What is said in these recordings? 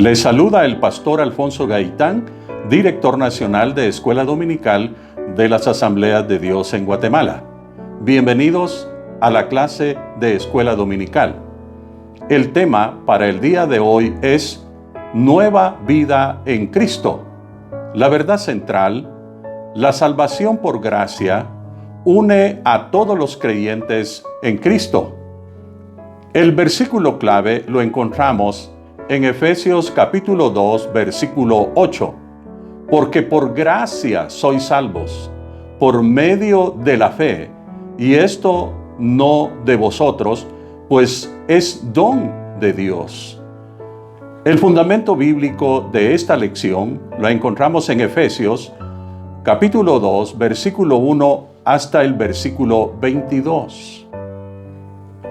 Les saluda el pastor Alfonso Gaitán, director nacional de Escuela Dominical de las Asambleas de Dios en Guatemala. Bienvenidos a la clase de Escuela Dominical. El tema para el día de hoy es Nueva vida en Cristo. La verdad central, la salvación por gracia, une a todos los creyentes en Cristo. El versículo clave lo encontramos en Efesios capítulo 2, versículo 8. Porque por gracia sois salvos, por medio de la fe, y esto no de vosotros, pues es don de Dios. El fundamento bíblico de esta lección lo encontramos en Efesios capítulo 2, versículo 1 hasta el versículo 22.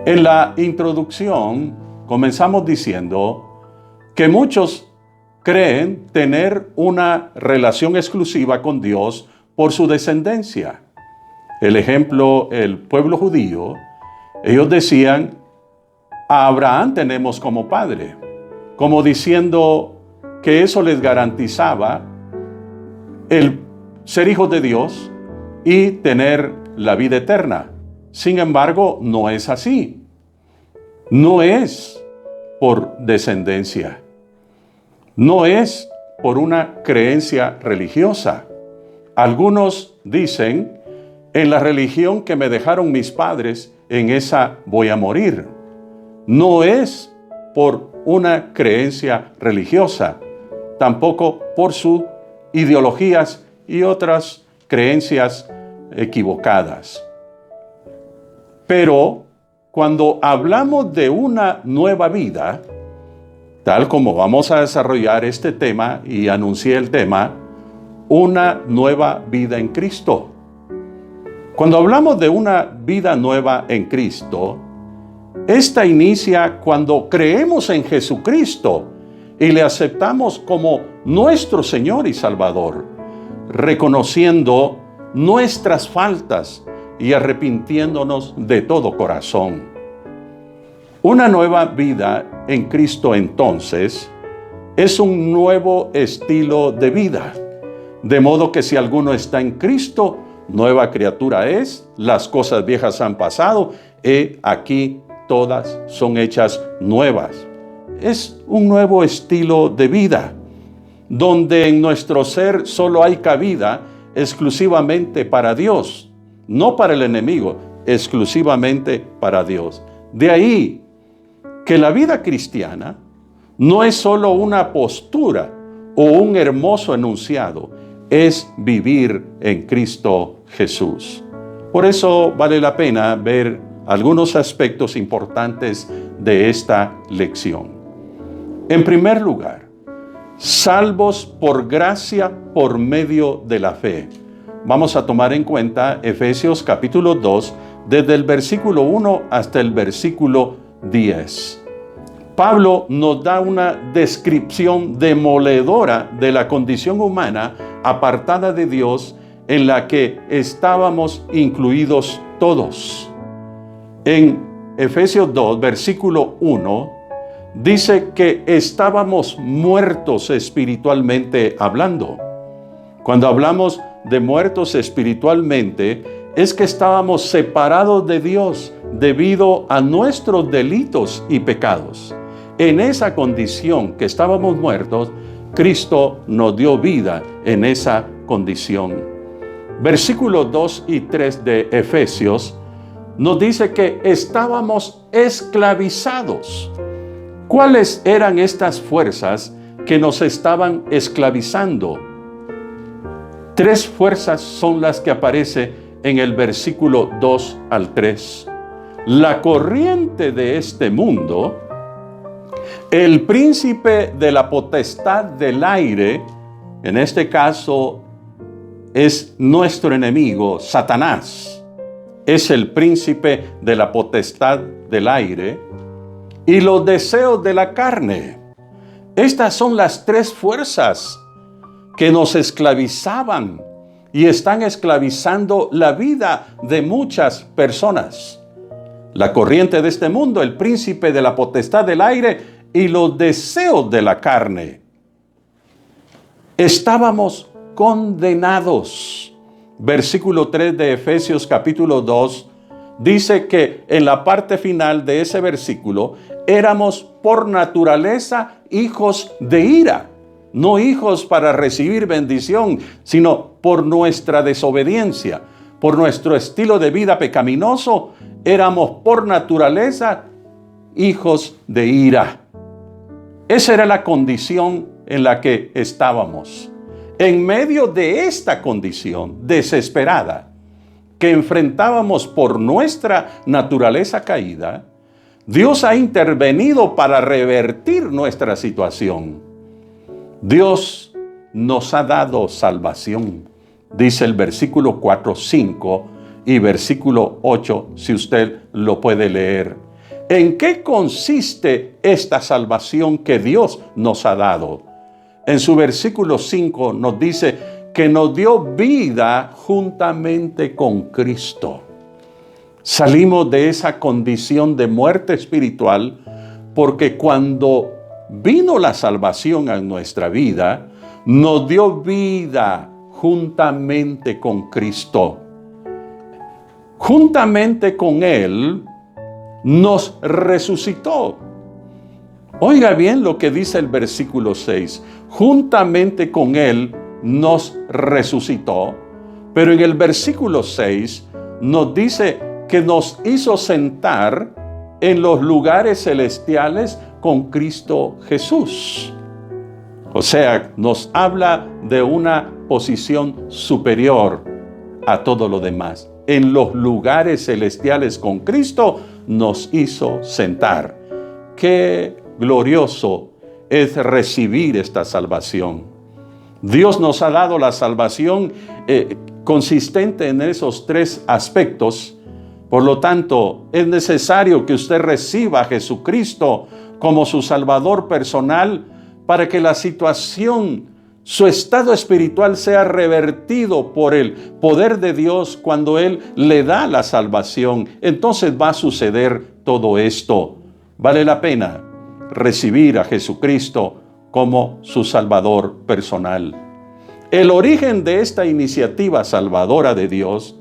En la introducción comenzamos diciendo que muchos creen tener una relación exclusiva con Dios por su descendencia. El ejemplo, el pueblo judío, ellos decían, a Abraham tenemos como padre, como diciendo que eso les garantizaba el ser hijos de Dios y tener la vida eterna. Sin embargo, no es así. No es por descendencia. No es por una creencia religiosa. Algunos dicen, en la religión que me dejaron mis padres, en esa voy a morir. No es por una creencia religiosa, tampoco por sus ideologías y otras creencias equivocadas. Pero cuando hablamos de una nueva vida, tal como vamos a desarrollar este tema y anuncié el tema, una nueva vida en Cristo. Cuando hablamos de una vida nueva en Cristo, esta inicia cuando creemos en Jesucristo y le aceptamos como nuestro Señor y Salvador, reconociendo nuestras faltas y arrepintiéndonos de todo corazón. Una nueva vida en Cristo entonces es un nuevo estilo de vida, de modo que si alguno está en Cristo, nueva criatura es, las cosas viejas han pasado, y aquí todas son hechas nuevas. Es un nuevo estilo de vida, donde en nuestro ser solo hay cabida exclusivamente para Dios, no para el enemigo, exclusivamente para Dios. De ahí que la vida cristiana no es solo una postura o un hermoso enunciado, es vivir en Cristo Jesús. Por eso vale la pena ver algunos aspectos importantes de esta lección. En primer lugar, salvos por gracia por medio de la fe. Vamos a tomar en cuenta Efesios capítulo 2, desde el versículo 1 hasta el versículo 10. Pablo nos da una descripción demoledora de la condición humana apartada de Dios en la que estábamos incluidos todos. En Efesios 2, versículo 1, dice que estábamos muertos espiritualmente hablando. Cuando hablamos de muertos espiritualmente, es que estábamos separados de Dios debido a nuestros delitos y pecados. En esa condición que estábamos muertos, Cristo nos dio vida en esa condición. Versículos 2 y 3 de Efesios nos dice que estábamos esclavizados. ¿Cuáles eran estas fuerzas que nos estaban esclavizando? Tres fuerzas son las que aparecen en el versículo 2 al 3. La corriente de este mundo, el príncipe de la potestad del aire, en este caso es nuestro enemigo, Satanás, es el príncipe de la potestad del aire, y los deseos de la carne. Estas son las tres fuerzas que nos esclavizaban y están esclavizando la vida de muchas personas. La corriente de este mundo, el príncipe de la potestad del aire, y los deseos de la carne. Estábamos condenados. Versículo 3 de Efesios capítulo 2 dice que en la parte final de ese versículo éramos por naturaleza hijos de ira. No hijos para recibir bendición, sino por nuestra desobediencia, por nuestro estilo de vida pecaminoso, éramos por naturaleza hijos de ira. Esa era la condición en la que estábamos. En medio de esta condición desesperada que enfrentábamos por nuestra naturaleza caída, Dios ha intervenido para revertir nuestra situación. Dios nos ha dado salvación, dice el versículo 4, 5 y versículo 8, si usted lo puede leer. ¿En qué consiste esta salvación que Dios nos ha dado? En su versículo 5 nos dice que nos dio vida juntamente con Cristo. Salimos de esa condición de muerte espiritual porque cuando vino la salvación a nuestra vida, nos dio vida juntamente con Cristo. Juntamente con Él nos resucitó. Oiga bien lo que dice el versículo 6. Juntamente con Él nos resucitó. Pero en el versículo 6 nos dice que nos hizo sentar en los lugares celestiales con Cristo Jesús. O sea, nos habla de una posición superior a todo lo demás. En los lugares celestiales con Cristo nos hizo sentar. Qué glorioso es recibir esta salvación. Dios nos ha dado la salvación consistente en esos tres aspectos. Por lo tanto, es necesario que usted reciba a Jesucristo como su Salvador personal para que la situación, su estado espiritual sea revertido por el poder de Dios cuando Él le da la salvación. Entonces va a suceder todo esto. Vale la pena recibir a Jesucristo como su Salvador personal. El origen de esta iniciativa salvadora de Dios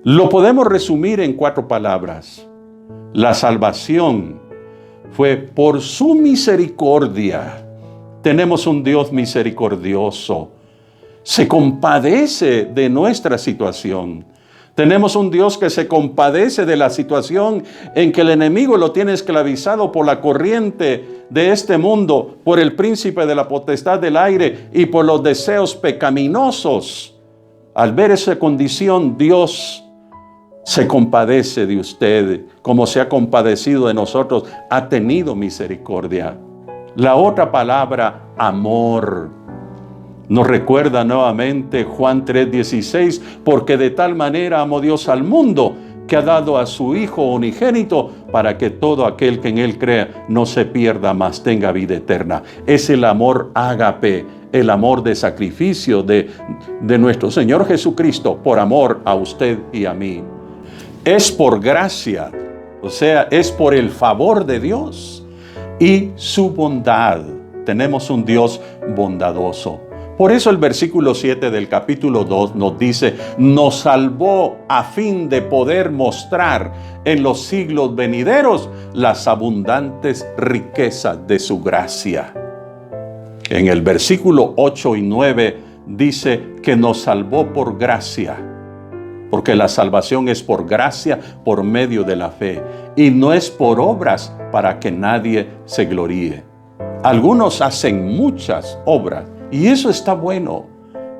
lo podemos resumir en 4 palabras. La salvación fue por su misericordia. Tenemos un Dios misericordioso. Se compadece de nuestra situación. Tenemos un Dios que se compadece de la situación en que el enemigo lo tiene esclavizado por la corriente de este mundo, por el príncipe de la potestad del aire y por los deseos pecaminosos. Al ver esa condición, Dios se compadece de usted, como se ha compadecido de nosotros, ha tenido misericordia. La otra palabra, amor. Nos recuerda nuevamente Juan 3:16, porque de tal manera amó Dios al mundo, que ha dado a su Hijo unigénito, para que todo aquel que en Él crea no se pierda, mas tenga vida eterna. Es el amor ágape, el amor de sacrificio de nuestro Señor Jesucristo, por amor a usted y a mí. Es por gracia, o sea, es por el favor de Dios y su bondad. Tenemos un Dios bondadoso. Por eso el versículo 7 del capítulo 2 nos dice, nos salvó a fin de poder mostrar en los siglos venideros las abundantes riquezas de su gracia. En el versículo 8 y 9 dice que nos salvó por gracia, porque la salvación es por gracia, por medio de la fe, y no es por obras para que nadie se gloríe. Algunos hacen muchas obras, y eso está bueno,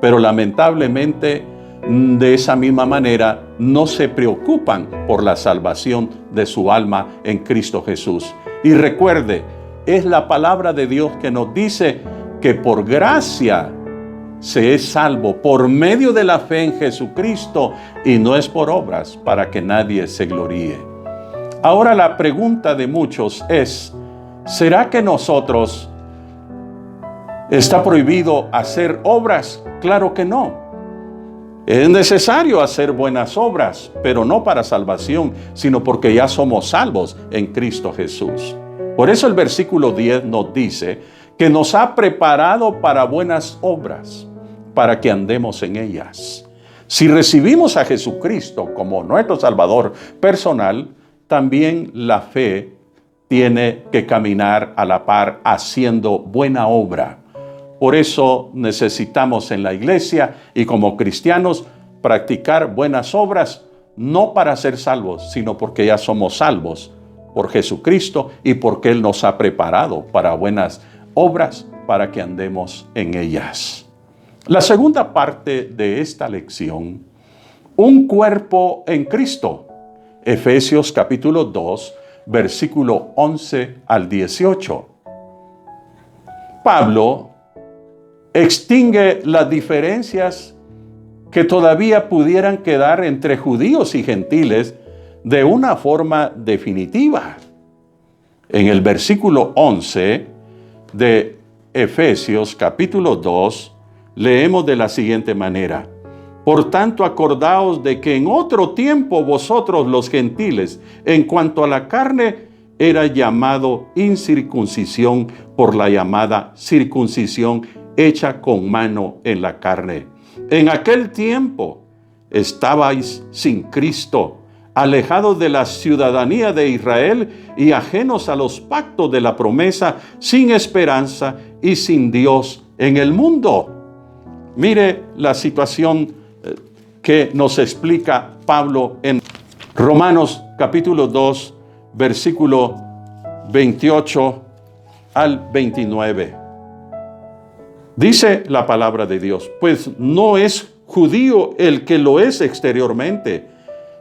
pero lamentablemente de esa misma manera no se preocupan por la salvación de su alma en Cristo Jesús. Y recuerde, es la palabra de Dios que nos dice que por gracia se es salvo por medio de la fe en Jesucristo y no es por obras para que nadie se gloríe. Ahora la pregunta de muchos es, ¿será que nosotros está prohibido hacer obras? Claro que no. Es necesario hacer buenas obras, pero no para salvación, sino porque ya somos salvos en Cristo Jesús. Por eso el versículo 10 nos dice que nos ha preparado para buenas obras, para que andemos en ellas. Si recibimos a Jesucristo como nuestro Salvador personal, también la fe tiene que caminar a la par haciendo buena obra. Por eso necesitamos en la iglesia y como cristianos practicar buenas obras, no para ser salvos, sino porque ya somos salvos por Jesucristo y porque Él nos ha preparado para buenas obras para que andemos en ellas. La segunda parte de esta lección, un cuerpo en Cristo. Efesios capítulo 2, versículo 11 al 18. Pablo extingue las diferencias que todavía pudieran quedar entre judíos y gentiles de una forma definitiva. En el versículo 11 de Efesios capítulo 2, leemos de la siguiente manera: por tanto, acordaos de que en otro tiempo vosotros los gentiles, en cuanto a la carne, era llamado incircuncisión por la llamada circuncisión hecha con mano en la carne. En aquel tiempo estabais sin Cristo, alejados de la ciudadanía de Israel y ajenos a los pactos de la promesa, sin esperanza y sin Dios en el mundo. Mire la situación que nos explica Pablo en Romanos capítulo 2, versículo 28 al 29. Dice la palabra de Dios: pues no es judío el que lo es exteriormente,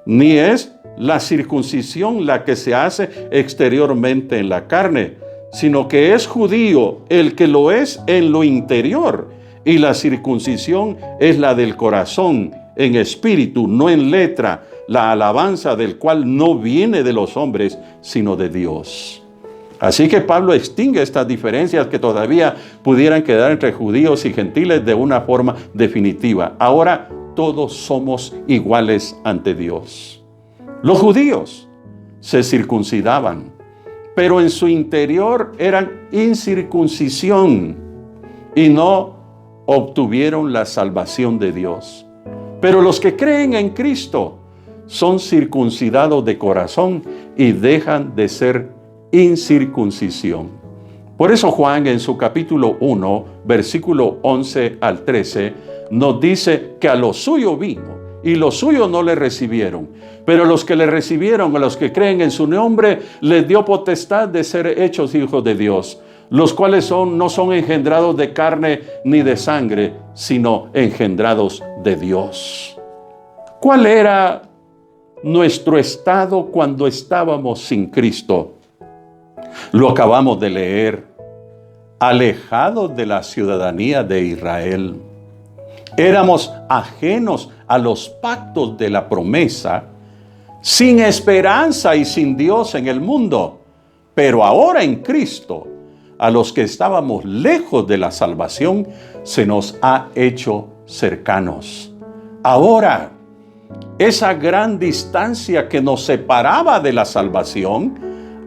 ni es la circuncisión la que se hace exteriormente en la carne, sino que es judío el que lo es en lo interior, y la circuncisión es la del corazón, en espíritu, no en letra, la alabanza del cual no viene de los hombres, sino de Dios. Así que Pablo extingue estas diferencias que todavía pudieran quedar entre judíos y gentiles de una forma definitiva. Ahora todos somos iguales ante Dios. Los judíos se circuncidaban, pero en su interior eran incircuncisión y no obtuvieron la salvación de Dios. Pero los que creen en Cristo son circuncidados de corazón y dejan de ser incircuncisión. Por eso Juan en su capítulo 1, versículo 11 al 13, nos dice que a lo suyo vino y los suyos no le recibieron. Pero los que le recibieron, a los que creen en su nombre, les dio potestad de ser hechos hijos de Dios, los cuales no son engendrados de carne ni de sangre, sino engendrados de Dios. ¿Cuál era nuestro estado cuando estábamos sin Cristo? Lo acabamos de leer: alejados de la ciudadanía de Israel. Éramos ajenos a los pactos de la promesa, sin esperanza y sin Dios en el mundo. Pero ahora en Cristo, a los que estábamos lejos de la salvación, se nos ha hecho cercanos. Ahora, esa gran distancia que nos separaba de la salvación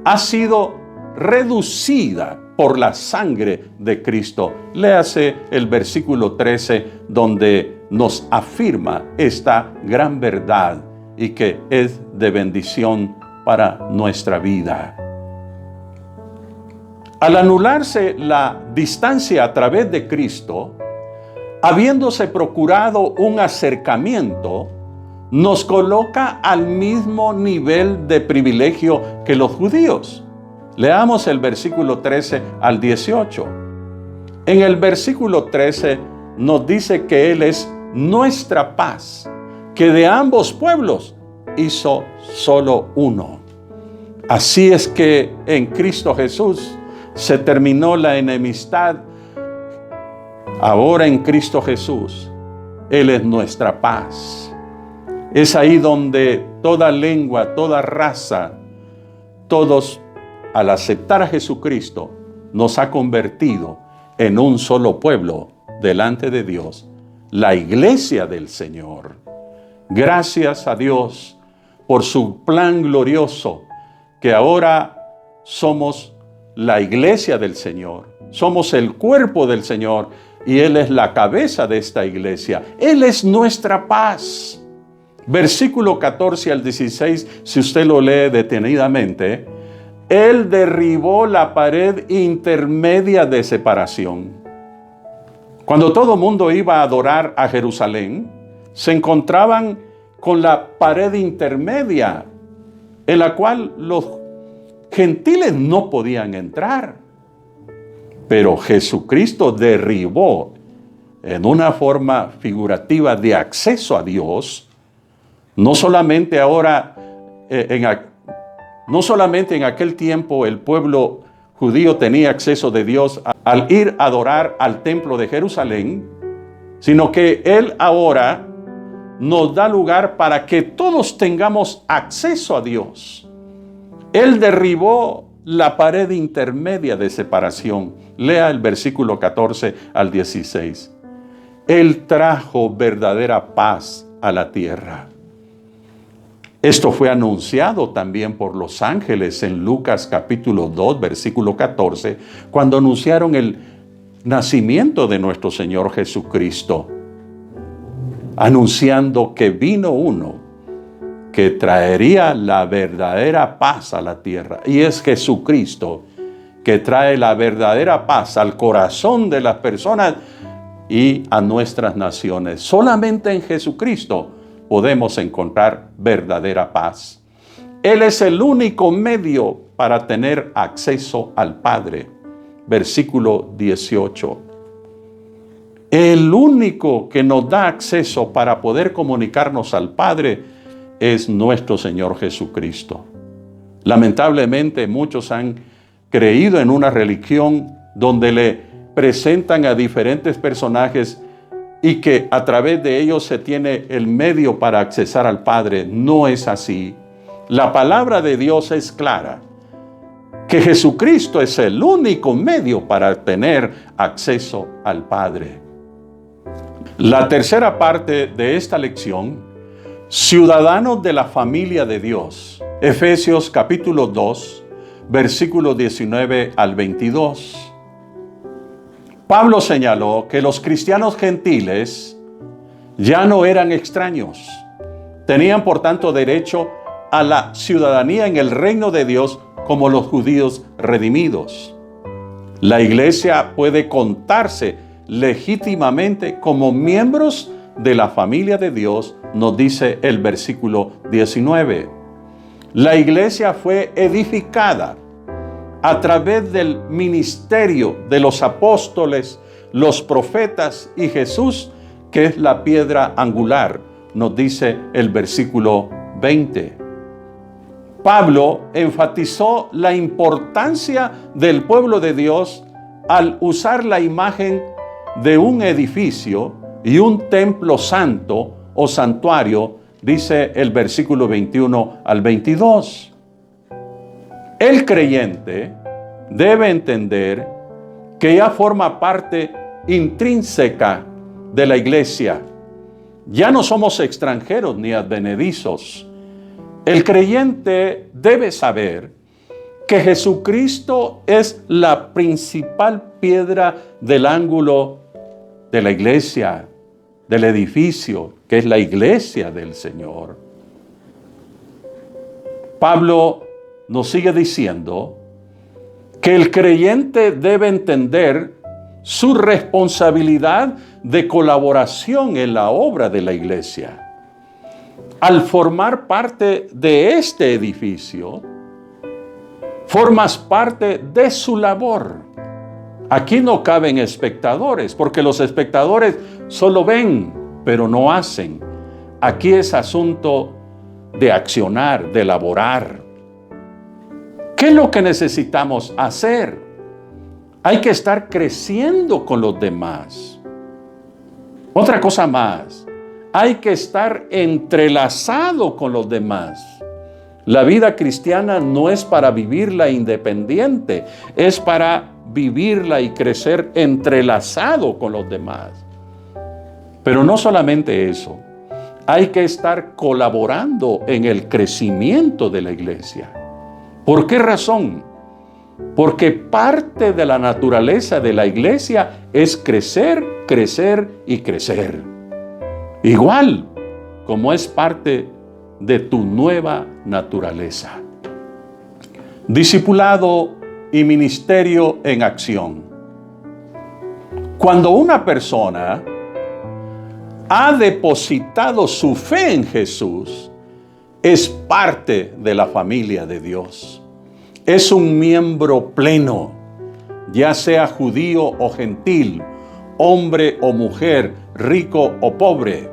ha sido reducida por la sangre de Cristo. Léase el versículo 13, donde nos afirma esta gran verdad y que es de bendición para nuestra vida. Al anularse la distancia a través de Cristo, habiéndose procurado un acercamiento, nos coloca al mismo nivel de privilegio que los judíos. Leamos el versículo 13 al 18. En el versículo 13 nos dice que Él es nuestra paz, que de ambos pueblos hizo solo uno. Así es que en Cristo Jesús se terminó la enemistad. Ahora en Cristo Jesús, Él es nuestra paz. Es ahí donde toda lengua, toda raza, todos, al aceptar a Jesucristo, nos ha convertido en un solo pueblo delante de Dios, la iglesia del Señor. Gracias a Dios por su plan glorioso, que ahora somos la iglesia del Señor. Somos el cuerpo del Señor y Él es la cabeza de esta iglesia. Él es nuestra paz. Versículo 14 al 16, si usted lo lee detenidamente, Él derribó la pared intermedia de separación. Cuando todo el mundo iba a adorar a Jerusalén, se encontraban con la pared intermedia en la cual los gentiles no podían entrar. Pero Jesucristo derribó en una forma figurativa de acceso a Dios. No solamente en aquel tiempo el pueblo judío tenía acceso de Dios al ir a adorar al templo de Jerusalén, sino que Él ahora nos da lugar para que todos tengamos acceso a Dios. Él derribó la pared intermedia de separación. Lea el versículo 14 al 16. Él trajo verdadera paz a la tierra. Esto fue anunciado también por los ángeles en Lucas capítulo 2, versículo 14, cuando anunciaron el nacimiento de nuestro Señor Jesucristo, anunciando que vino uno que traería la verdadera paz a la tierra. Y es Jesucristo que trae la verdadera paz al corazón de las personas y a nuestras naciones. Solamente en Jesucristo podemos encontrar verdadera paz. Él es el único medio para tener acceso al Padre. Versículo 18. El único que nos da acceso para poder comunicarnos al Padre es nuestro Señor Jesucristo. Lamentablemente muchos han creído en una religión donde le presentan a diferentes personajes y que a través de ellos se tiene el medio para accesar al Padre. No es así. La palabra de Dios es clara, que Jesucristo es el único medio para tener acceso al Padre. La tercera parte de esta lección, ciudadanos de la familia de Dios. Efesios capítulo 2, versículos 19 al 22. Pablo señaló que los cristianos gentiles ya no eran extraños. Tenían por tanto derecho a la ciudadanía en el reino de Dios como los judíos redimidos. La iglesia puede contarse legítimamente como miembros de la familia de Dios, nos dice el versículo 19. La iglesia fue edificada a través del ministerio de los apóstoles, los profetas y Jesús, que es la piedra angular, nos dice el versículo 20. Pablo enfatizó la importancia del pueblo de Dios al usar la imagen de un edificio y un templo santo o santuario, dice el versículo 21 al 22. El creyente debe entender que ya forma parte intrínseca de la iglesia. Ya no somos extranjeros ni advenedizos. El creyente debe saber que Jesucristo es la principal piedra del ángulo de la iglesia, del edificio, que es la iglesia del Señor. Pablo nos sigue diciendo que el creyente debe entender su responsabilidad de colaboración en la obra de la iglesia. Al formar parte de este edificio, formas parte de su labor. Aquí no caben espectadores, porque los espectadores solo ven, pero no hacen. Aquí es asunto de accionar, de elaborar. ¿Qué es lo que necesitamos hacer? Hay que estar creciendo con los demás. Otra cosa más, hay que estar entrelazado con los demás. La vida cristiana no es para vivirla independiente, es para vivirla y crecer entrelazado con los demás. Pero no solamente eso, hay que estar colaborando en el crecimiento de la iglesia. ¿Por qué razón? Porque parte de la naturaleza de la iglesia es crecer, crecer y crecer. Igual como es parte de tu nueva naturaleza. Discipulado y ministerio en acción. Cuando una persona ha depositado su fe en Jesús, es parte de la familia de Dios. Es un miembro pleno, ya sea judío o gentil, hombre o mujer, rico o pobre.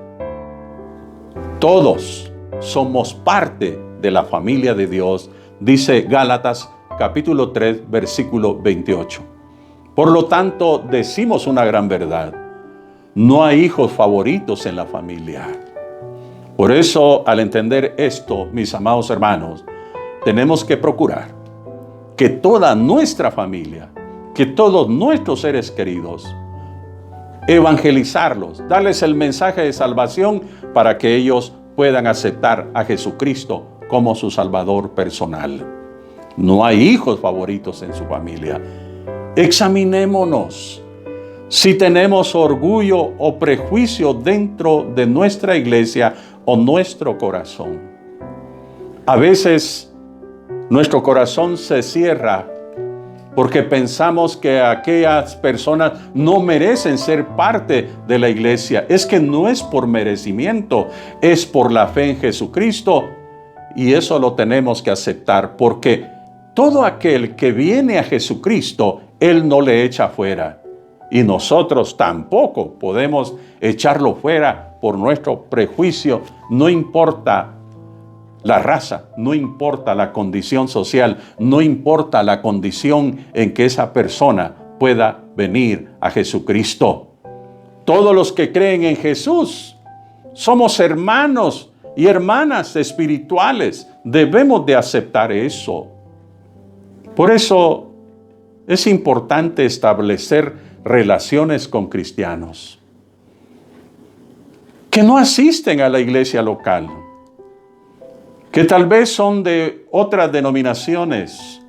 Todos somos parte de la familia de Dios, dice Gálatas capítulo 3, versículo 28. Por lo tanto, decimos una gran verdad. No hay hijos favoritos en la familia. Por eso, al entender esto, mis amados hermanos, tenemos que procurar que toda nuestra familia, que todos nuestros seres queridos, evangelizarlos, darles el mensaje de salvación para que ellos puedan aceptar a Jesucristo como su Salvador personal. No hay hijos favoritos en su familia. Examinémonos si tenemos orgullo o prejuicio dentro de nuestra iglesia o nuestro corazón. A veces nuestro corazón se cierra porque pensamos que aquellas personas no merecen ser parte de la iglesia. Es que no es por merecimiento, es por la fe en Jesucristo, y eso lo tenemos que aceptar, porque todo aquel que viene a Jesucristo, Él no le echa fuera. Y nosotros tampoco podemos echarlo fuera por nuestro prejuicio. No importa la raza, no importa la condición social, no importa la condición en que esa persona pueda venir a Jesucristo. Todos los que creen en Jesús somos hermanos y hermanas espirituales. Debemos de aceptar eso. Por eso es importante establecer relaciones con cristianos que no asisten a la iglesia local, que tal vez son de otras denominaciones,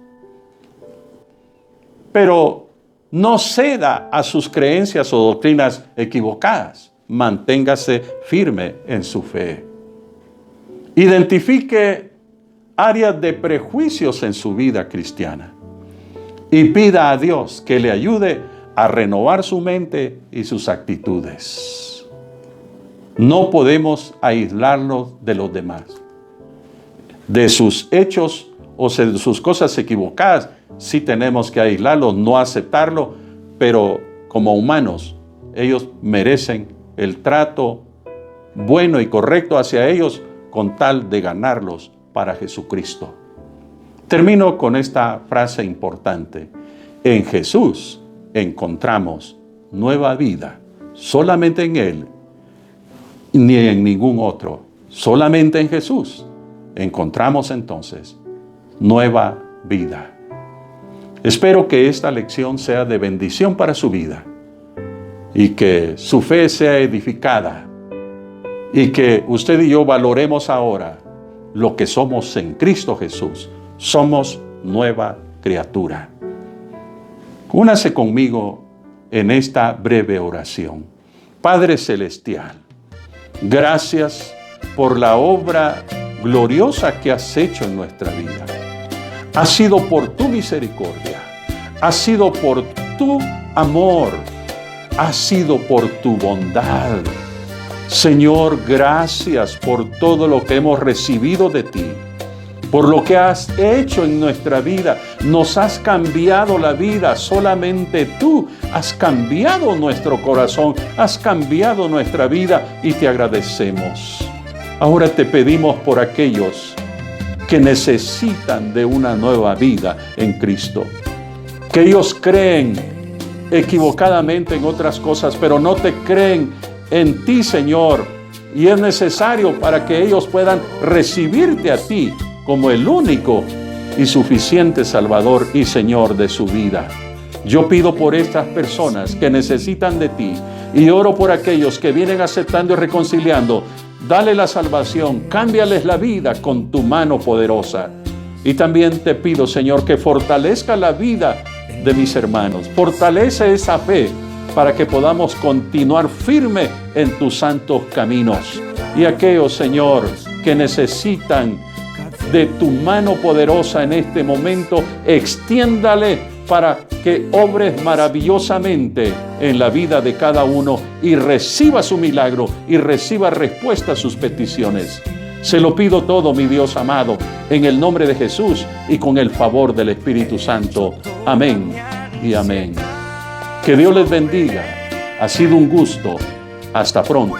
pero no ceda a sus creencias o doctrinas equivocadas. Manténgase firme en su fe. Identifique áreas de prejuicios en su vida cristiana y pida a Dios que le ayude a renovar su mente y sus actitudes. No podemos aislarnos de los demás, de sus hechos o de sus cosas equivocadas. Sí tenemos que aislarlos, no aceptarlo, pero como humanos, ellos merecen el trato bueno y correcto hacia ellos con tal de ganarlos para Jesucristo. Termino con esta frase importante. En Jesús encontramos nueva vida, solamente en Él, ni en ningún otro. Solamente en Jesús encontramos entonces nueva vida. Espero que esta lección sea de bendición para su vida y que su fe sea edificada y que usted y yo valoremos ahora lo que somos en Cristo Jesús. Somos nueva criatura. Únase conmigo en esta breve oración. Padre Celestial, gracias por la obra gloriosa que has hecho en nuestra vida. Ha sido por tu misericordia, ha sido por tu amor, ha sido por tu bondad. Señor, gracias por todo lo que hemos recibido de ti, por lo que has hecho en nuestra vida. Nos has cambiado la vida, solamente tú has cambiado nuestro corazón, has cambiado nuestra vida y te agradecemos. Ahora te pedimos por aquellos que necesitan de una nueva vida en Cristo, que ellos creen equivocadamente en otras cosas, pero no te creen en ti, Señor, y es necesario para que ellos puedan recibirte a ti como el único y suficiente Salvador y Señor de su vida. Yo pido por estas personas que necesitan de ti y oro por aquellos que vienen aceptando y reconciliando. Dale la salvación, cámbiales la vida con tu mano poderosa. Y también te pido, Señor, que fortalezca la vida de mis hermanos. Fortalece esa fe para que podamos continuar firme en tus santos caminos. Y aquellos, Señor, que necesitan de tu mano poderosa en este momento, extiéndale para que obres maravillosamente en la vida de cada uno y reciba su milagro y reciba respuesta a sus peticiones. Se lo pido todo, mi Dios amado, en el nombre de Jesús y con el favor del Espíritu Santo. Amén y amén. Que Dios les bendiga. Ha sido un gusto. Hasta pronto.